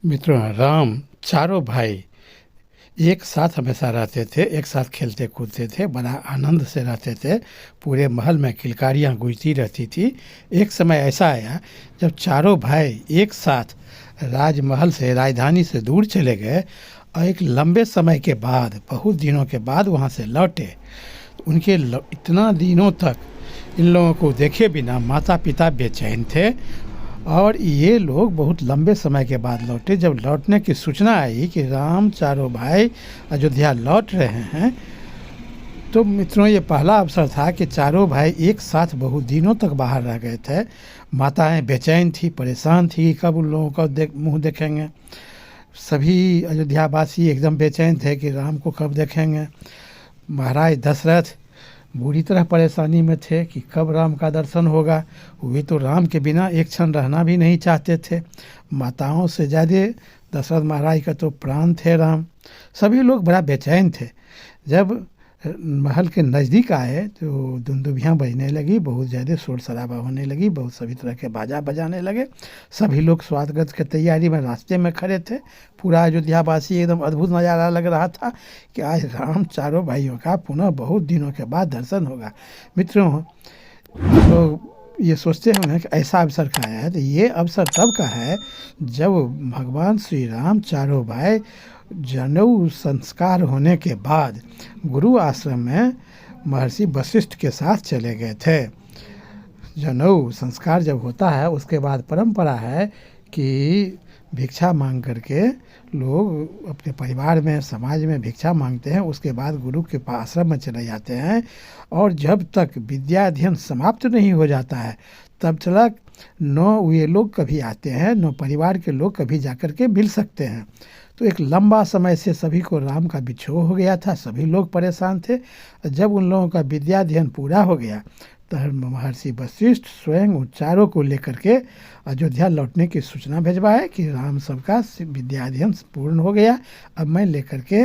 मित्रों, राम चारों भाई एक साथ हमेशा रहते थे, एक साथ खेलते कूदते थे, बड़ा आनंद से रहते थे। पूरे महल में किलकारियाँ गूंजती रहती थी। एक समय ऐसा आया जब चारों भाई एक साथ राजमहल से, राजधानी से दूर चले गए और एक लंबे समय के बाद, बहुत दिनों के बाद वहाँ से लौटे। उनके इतना दिनों तक इन लोगों को देखे बिना माता पिता बेचैन थे और ये लोग बहुत लंबे समय के बाद लौटे। जब लौटने की सूचना आई कि राम चारों भाई अयोध्या लौट रहे हैं, तो मित्रों ये पहला अवसर था कि चारों भाई एक साथ बहुत दिनों तक बाहर रह गए थे। माताएं बेचैन थी, परेशान थी, कब उन लोगों का मुंह देखेंगे। सभी अयोध्यावासी एकदम बेचैन थे कि राम को कब देखेंगे। महाराज दशरथ बुरी तरह परेशानी में थे कि कब राम का दर्शन होगा। वे तो राम के बिना एक क्षण रहना भी नहीं चाहते थे। माताओं से ज़्यादा दशरथ महाराज का तो प्राण थे राम। सभी लोग बड़ा बेचैन थे। जब महल के नज़दीक आए तो दुंदुभियाँ बजने लगी, बहुत ज़्यादा शोर शराबा होने लगी, बहुत सभी तरह के बाजा बजाने लगे। सभी लोग स्वागत की तैयारी में रास्ते में खड़े थे। पूरा अयोध्यावासी एकदम अद्भुत नज़ारा लग रहा था कि आज राम चारों भाइयों का पुनः बहुत दिनों के बाद दर्शन होगा। मित्रों, तो ये सोचते होंगे कि ऐसा अवसर का आया है, तो ये अवसर तब का है जब भगवान श्री राम चारों भाई जनेऊ संस्कार होने के बाद गुरु आश्रम में महर्षि वशिष्ठ के साथ चले गए थे। जनेऊ संस्कार जब होता है उसके बाद परंपरा है कि भिक्षा मांग करके लोग अपने परिवार में, समाज में भिक्षा मांगते हैं। उसके बाद गुरु के पास आश्रम में चले जाते हैं और जब तक विद्या अध्ययन समाप्त नहीं हो जाता है तब तक न ये लोग कभी आते हैं, न परिवार के लोग कभी जाकर के मिल सकते हैं। तो एक लंबा समय से सभी को राम का बिछोह हो गया था, सभी लोग परेशान थे। जब उन लोगों का विद्या अध्ययन पूरा हो गया तब महर्षि वशिष्ठ स्वयं उन चारों को लेकर के अयोध्या लौटने की सूचना भिजवाए कि राम सबका विद्या अध्ययन पूर्ण हो गया, अब मैं लेकर के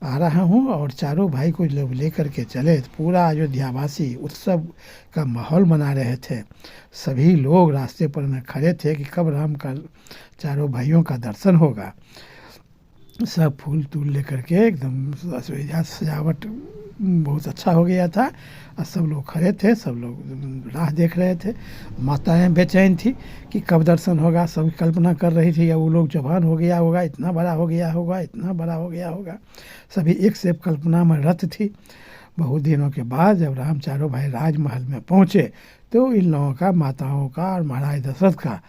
आ रहा हूँ। और चारों भाई को जब लेकर के चले तो पूरा अयोध्यावासी उत्सव का माहौल मना रहे थे। सभी लोग रास्ते पर में खड़े थे कि कब राम का, चारों भाइयों का दर्शन होगा। सब फूल तूल लेकर के एकदम सजावट बहुत अच्छा हो गया था और सब लोग खड़े थे, सब लोग राह देख रहे थे। माताएं बेचैन थी कि कब दर्शन होगा। सब कल्पना कर रही थी या वो लोग जवान हो गया होगा, इतना बड़ा हो गया होगा, इतना बड़ा हो गया होगा। सभी एक से एक कल्पना में रत थी। बहुत दिनों के बाद जब राम चारों भाई राजमहल में पहुँचे तो इन लोगों का, माताओं का और महाराज दशरथ का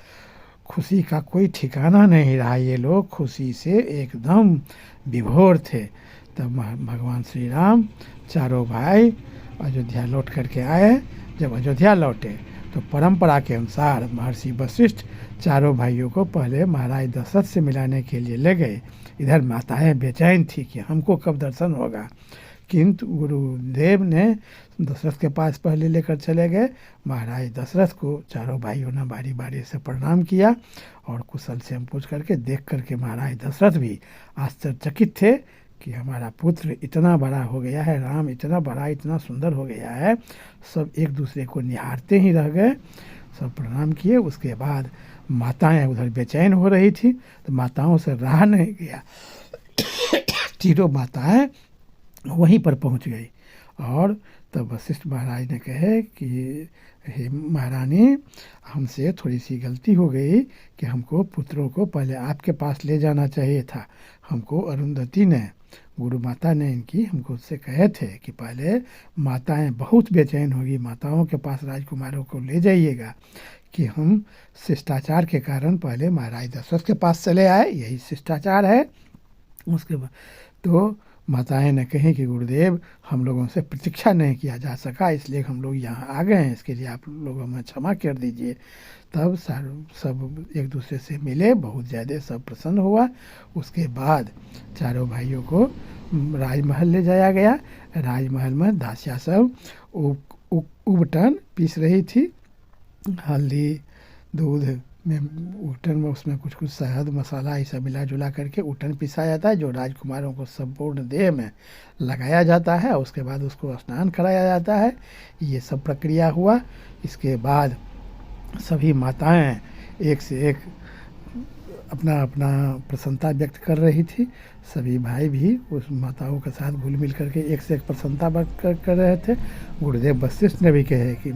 खुशी का कोई ठिकाना नहीं रहा। ये लोग खुशी से एकदम विभोर थे। तब भगवान श्री राम चारों भाई अयोध्या लौट करके आए। जब अयोध्या लौटे तो परंपरा के अनुसार महर्षि वशिष्ठ चारों भाइयों को पहले महाराज दशरथ से मिलाने के लिए ले गए। इधर माताएं बेचैन थी कि हमको कब दर्शन होगा, किंतु गुरुदेव ने दशरथ के पास पहले लेकर चले गए। महाराज दशरथ को चारों भाइयों ने बारी बारी से प्रणाम किया और कुशल से पूछ करके देख करके महाराज दशरथ भी आश्चर्यचकित थे कि हमारा पुत्र इतना बड़ा हो गया है, राम इतना बड़ा, इतना सुंदर हो गया है। सब एक दूसरे को निहारते ही रह गए। सब प्रणाम किए। उसके बाद माताएं उधर बेचैन हो रही थी तो माताओं से रहा नहीं गया। तीनों माताएं वहीं पर पहुंच गई और तब वशिष्ठ महाराज ने कहे कि हे महारानी, हमसे थोड़ी सी गलती हो गई कि हमको पुत्रों को पहले आपके पास ले जाना चाहिए था। हमको अरुंधति ने, गुरु माता ने इनकी, हमको उससे कहे थे कि पहले माताएं बहुत बेचैन होगी, माताओं के पास राजकुमारों को ले जाइएगा, कि हम शिष्टाचार के कारण पहले महाराज दशरथ के पास चले आए, यही शिष्टाचार है। उसके बाद तो माताएं ने कही कि गुरुदेव, हम लोगों से प्रतीक्षा नहीं किया जा सका, इसलिए हम लोग यहाँ आ गए हैं, इसके लिए आप लोग हमें क्षमा कर दीजिए। तब सब एक दूसरे से मिले, बहुत ज़्यादा सब प्रसन्न हुआ। उसके बाद चारों भाइयों को राजमहल ले जाया गया। राजमहल में दासिया सब उबटन पीस रही थी, हल्दी, दूध में उटन में, उसमें कुछ कुछ शहद, मसाला ये सब मिला जुला करके उटन पिसा जाता है, जो राजकुमारों को संपूर्ण देह में लगाया जाता है। उसके बाद उसको स्नान कराया जाता है। ये सब प्रक्रिया हुआ। इसके बाद सभी माताएं एक से एक अपना अपना प्रसन्नता व्यक्त कर रही थी। सभी भाई भी उस माताओं के साथ घुल मिल करके एक से एक प्रसन्नता व्यक्त कर रहे थे। गुरुदेव वशिष्ठ ने भी कहे कि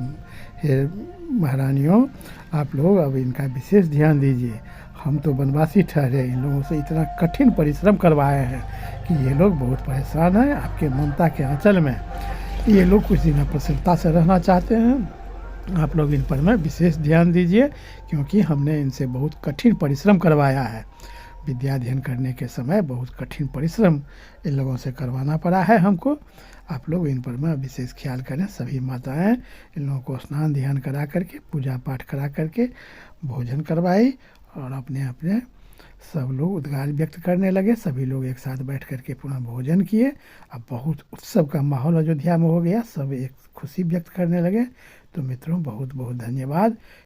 हे महारानियों, आप लोग अब इनका विशेष ध्यान दीजिए। हम तो वनवासी ठहरे, इन लोगों से इतना कठिन परिश्रम करवाए हैं कि ये लोग बहुत परेशान हैं। आपके ममता के आंचल में ये लोग कुछ दिन प्रसन्नता से रहना चाहते हैं। आप लोग इन पर में विशेष ध्यान दीजिए, क्योंकि हमने इनसे बहुत कठिन परिश्रम करवाया है। विद्या अध्ययन करने के समय बहुत कठिन परिश्रम इन लोगों से करवाना पड़ा है हमको। आप लोग इन पर में विशेष ख्याल करें। सभी माताएं इन लोगों को स्नान ध्यान करा करके, पूजा पाठ करा करके भोजन करवाई, और अपने अपने सब लोग उद्गार व्यक्त करने लगे। सभी लोग एक साथ बैठ करके पुनः भोजन किए। अब बहुत उत्सव का माहौल अयोध्या में हो गया, सब एक खुशी व्यक्त करने लगे। तो मित्रों, बहुत बहुत धन्यवाद।